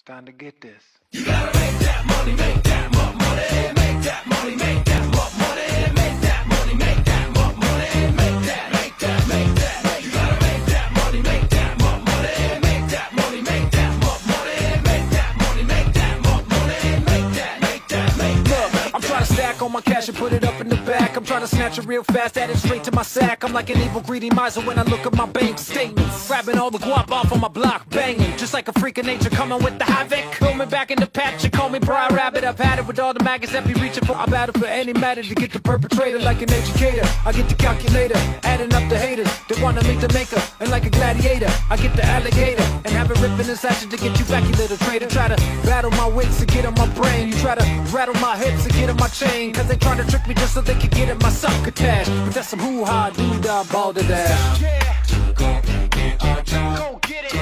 It's time to get this. You gotta make that money, make that more money, make that money, make that more money, make that money, make that more money, make that, make that, make that. You gotta make that money, make that more money, make that money, make that more money, make that money, make that more money, make that, make that, make that. Look, I'm trying to stack all my cash and put it up in the back. I'm trying to snatch it real fast, add it straight to my sack. I'm like an evil, greedy miser when I look at my bank statements. Grabbing all the guap off on my block, banging. Just like a freak of nature coming with the havoc. Throw me back in the patch, you call me Briar Rabbit. I've had it with all the maggots that be reaching for. I battle for any matter to get the perpetrator. Like an educator, I get the calculator, adding up the haters that wanna meet the maker. And like a gladiator, I get the alligator and have it ripping inside you to get you back, you little traitor. Try to battle my wits to get on my brain. You try to rattle my hips to get on my chain. Cause they try to trick me just so they can get in my succotash. But that's some hoo-ha, doo-dah, balderdash. Yeah. Go get our job. Go get it.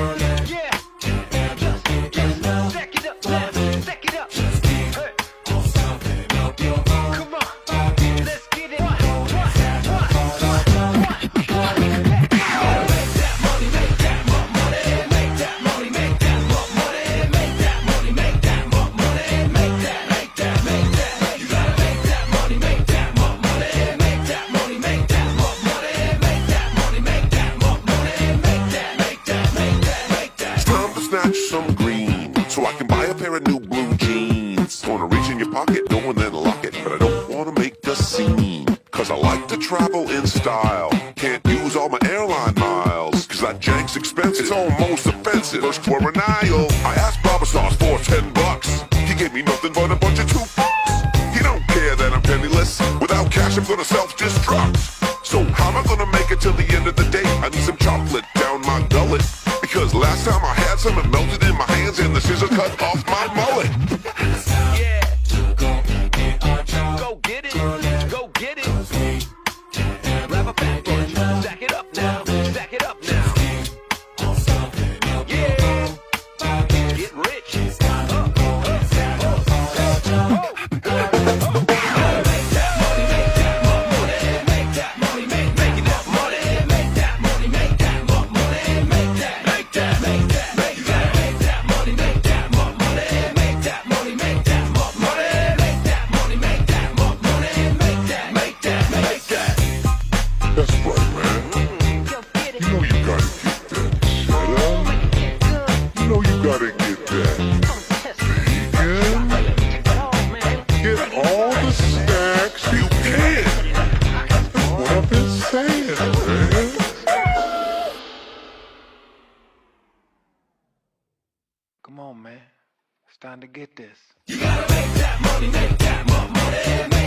Yeah. Stack it up now. Stack it up. Hey. Come on. Let's get it. Some green, so I can buy a pair of new blue jeans. Wanna reach in your pocket, go and then lock it, but I don't wanna make a scene. Cause I like to travel in style, can't use all my airline miles. Cause that jank's expensive, it's almost offensive. First for an aisle, I asked Baba Sauce for $10. He gave me nothing but a bunch of 2 fucks. He don't care that I'm penniless, without cash I'm gonna self-destruct. So how am I gonna make it till the end of the day? I need some chocolate down my gullet. Because last time I had some, it melted in my hands and the scissors cut off my mullet. Yeah. Go get it. Go get it. Grab a backboard. Stack it up now. Stack it up now. Yeah. Get rich. That's right, man. You know you gotta get that cheddar. You know you gotta get that vegan. Get all the snacks you can. That's what I've been saying, man. Come on, man. It's time to get this. You gotta make that money, make that more money.